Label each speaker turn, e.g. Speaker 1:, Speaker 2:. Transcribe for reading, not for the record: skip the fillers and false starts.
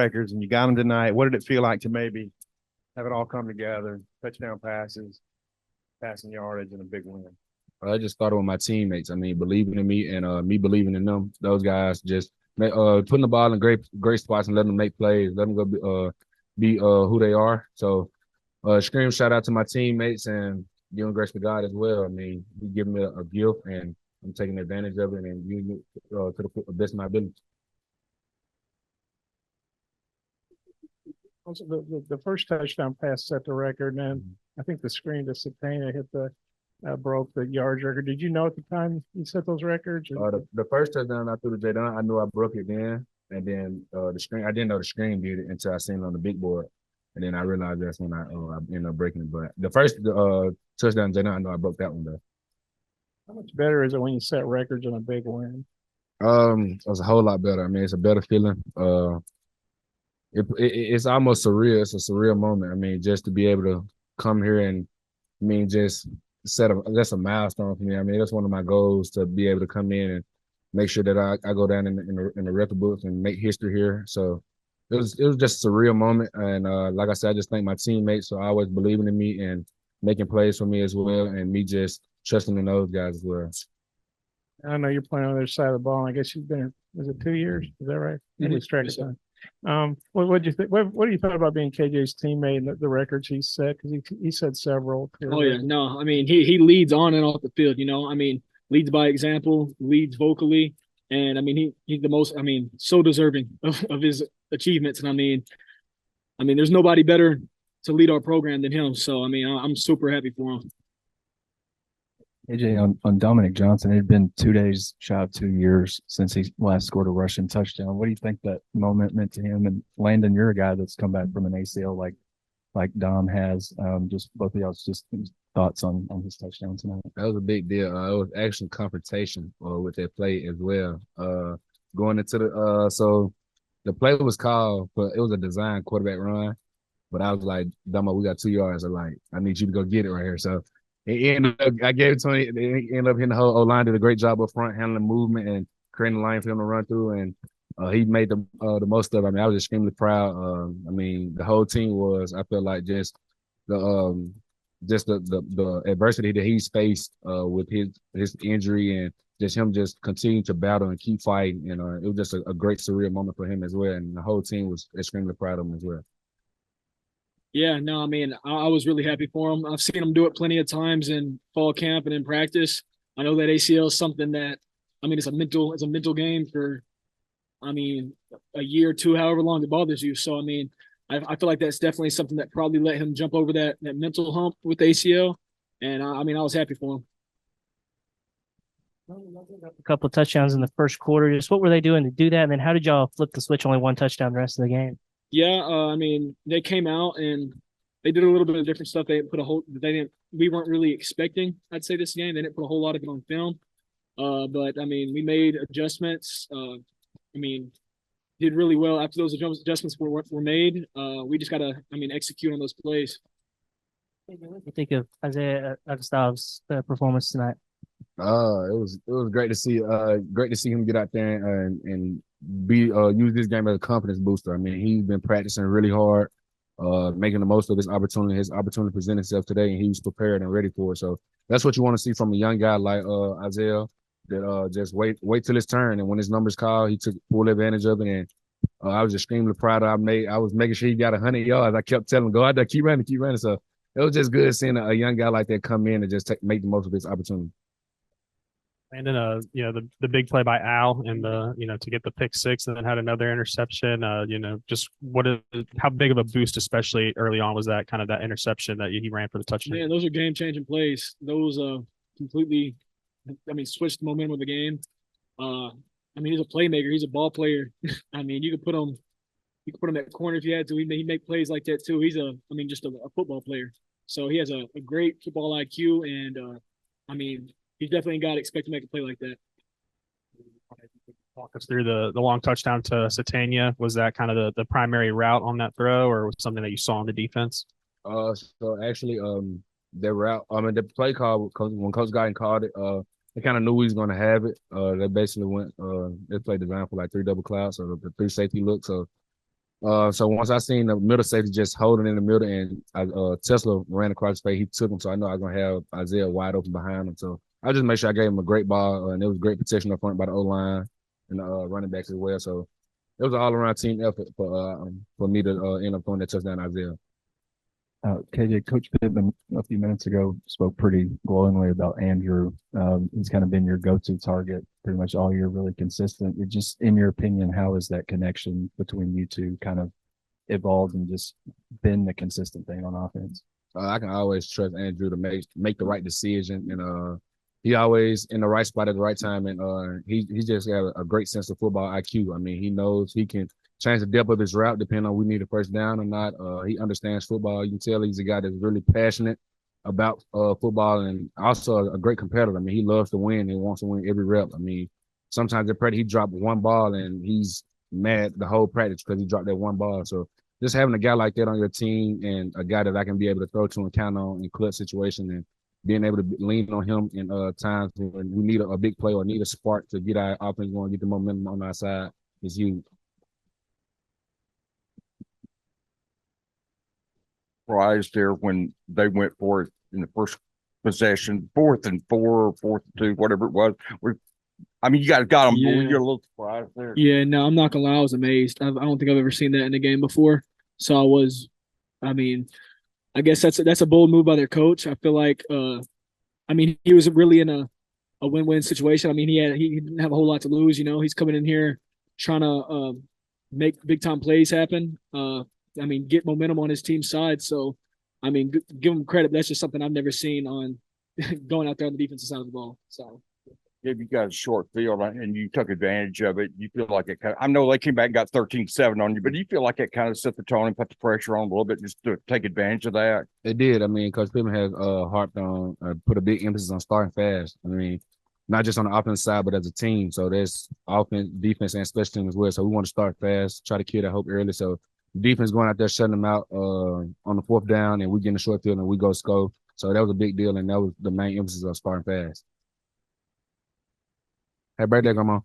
Speaker 1: records, and you got them tonight. What did it feel like to maybe have it all come together, touchdown passes, passing yardage, and a big win?
Speaker 2: I just started with my teammates. I mean, believing in me and me believing in them. Those guys just putting the ball in great spots and letting them make plays, letting them go be who they are. So, scream shout out to my teammates and giving grace to God as well. I mean, He gave me a gift and I'm taking advantage of it and using it to the best of my ability.
Speaker 3: Also, the first touchdown pass set the record, and then I think the screen to Satana hit the broke the yards record. Did you know at the time you set those records?
Speaker 2: The first touchdown I threw to Jadon, I knew I broke it then, and then the screen I didn't know the screen did it until I seen it on the big board, and then I realized that's when I ended up breaking it. But the first touchdown Jadon, I know I broke that one though.
Speaker 3: How much better is it when you set records in a big win?
Speaker 2: It was a whole lot better. I mean, it's a better feeling. It's almost surreal. It's a surreal moment. I mean, just to be able to come here and I mean, just that's a milestone for me. I mean, that's one of my goals to be able to come in and make sure that I go down in the record books and make history here. So it was just a surreal moment. And like I said, I just thank my teammates for always believing in me and making plays for me as well, and me just trusting in those guys as well.
Speaker 3: I know you're playing on the other side of the ball. I guess you've been here, was it 2 years? Is that right? Maybe it's track time. What do you think? What do you thought about being KJ's teammate and the records he set? Because he said several.
Speaker 4: Oh yeah, no, I mean he leads on and off the field. You know, I mean leads by example, leads vocally, and I mean he's the most. I mean so deserving of his achievements, and I mean there's nobody better to lead our program than him. So I mean I'm super happy for him.
Speaker 5: AJ, on Dominic Johnson, it had been 2 days shy of 2 years since he last scored a rushing touchdown. What do you think that moment meant to him? And Landon, you're a guy that's come back from an ACL like Dom has. Just both of y'all's just thoughts on his touchdown tonight.
Speaker 2: That was a big deal. It was actually confrontation with that play as well. Going into so the play was called, but it was a design quarterback run. But I was like, Damo, we got 2 yards. I'm like, I need you to go get it right here. So I gave it to him. He ended up hitting the whole O-line, did a great job up front, handling movement and creating a line for him to run through. And he made the most of it. I mean, I was extremely proud. I mean, the whole team was. I felt like just the adversity that he's faced with his injury and just him just continuing to battle and keep fighting. And it was just a great surreal moment for him as well. And the whole team was extremely proud of him as well.
Speaker 4: Yeah, no, I mean, I was really happy for him. I've seen him do it plenty of times in fall camp and in practice. I know that ACL is something that, I mean, it's a mental game for, I mean, a year or two, however long it bothers you. So, I mean, I feel like that's definitely something that probably let him jump over that mental hump with ACL. And I mean, I was happy for him.
Speaker 6: A couple of touchdowns in the first quarter. Just what were they doing to do that? And then how did y'all flip the switch? Only one touchdown the rest of the game.
Speaker 4: Yeah, I mean, they came out and they did a little bit of different stuff. We weren't really expecting, I'd say, this game. They didn't put a whole lot of it on film. But I mean, we made adjustments. I mean, did really well after those adjustments were made. We just gotta, I mean, execute on those plays.
Speaker 6: What do you think of Isaiah Agustav's performance tonight?
Speaker 2: It was great to see him get out there and use this game as a confidence booster. I mean, he's been practicing really hard, making the most of his opportunity. His opportunity presented itself today, and he was prepared and ready for it. So that's what you want to see from a young guy like Isaiah. That just wait till his turn, and when his number's called, he took full advantage of it. And I was extremely proud of. I was making sure he got 100 yards. I kept telling him, go out there, keep running. So it was just good seeing a young guy like that come in and just make the most of his opportunity.
Speaker 7: And then, the big play by Al and to get the pick six and then had another interception. Just how big of a boost, especially early on, was that kind of that interception that he ran for the touchdown?
Speaker 4: Man, those are game changing plays. Those completely, I mean, switched the momentum of the game. I mean, he's a playmaker. He's a ball player. I mean, you could put him at corner if you had to. He'd make plays like that too. He's just a football player. So he has a great football IQ, and I mean, he's definitely a guy to expect to make a play like that.
Speaker 7: Walk us through the long touchdown to Satania. Was that kind of the primary route on that throw, or was it something that you saw on the defense?
Speaker 2: So actually, the route. I mean, the play call when Coach Guyton called it. They kind of knew he was going to have it. They basically went. They played design for like 3 double clouds, so the 3 safety look. So So once I seen the middle safety just holding in the middle and Tesla ran across his face, he took him. So I know I was gonna have Isaiah wide open behind him. So I just make sure I gave him a great ball, and there was great protection up front by the O line and the running backs as well. So it was an all around team effort for me to end up throwing that touchdown to Isaiah.
Speaker 5: KJ, Coach Pittman a few minutes ago spoke pretty glowingly about Andrew. He's kind of been your go-to target pretty much all year, really consistent. It just, in your opinion, how has that connection between you two kind of evolved and just been the consistent thing on offense?
Speaker 2: I can always trust Andrew to make the right decision, and he always in the right spot at the right time, and he just got a great sense of football IQ. I mean, he knows he can change the depth of his route depending on we need a first down or not. He understands football. You can tell he's a guy that's really passionate about football and also a great competitor. I mean, he loves to win and wants to win every rep. I mean, sometimes at practice he dropped one ball and he's mad the whole practice because he dropped that one ball. So just having a guy like that on your team and a guy that I can be able to throw to and count on in clutch situation and being able to lean on him in times when we need a big play or need a spark to get our offense going, get the momentum on our side is huge.
Speaker 8: Surprised there when they went for it in the first possession, 4th and 4, 4th and 2, whatever it was. I mean, you guys got them.
Speaker 4: Yeah.
Speaker 8: You're a little surprised there.
Speaker 4: Yeah, no, I'm not gonna lie, I was amazed. I don't think I've ever seen that in a game before. So I mean, I guess that's a bold move by their coach. I feel like I mean, he was really in a win-win situation. I mean, he didn't have a whole lot to lose, you know. He's coming in here trying to make big time plays happen. I mean, get momentum on his team's side. So, I mean, give him credit. That's just something I've never seen on going out there on the defensive side of the ball. So,
Speaker 8: Gave you guys a short field and you took advantage of it. You feel like it kind of, I know they came back and got 13-7 on you, but do you feel like it kind of set the tone and put the pressure on a little bit just to take advantage of that?
Speaker 2: It did. I mean, Coach Pittman has harped on, put a big emphasis on starting fast. I mean, not just on the offense side, but as a team. So there's offense, defense, and special team as well. So we want to start fast, try to kill that hope early. So defense going out there shutting them out on the 4th down, and we get in the short field and we go score. So that was a big deal, and that was the main emphasis of starting fast. Happy birthday, Grandma.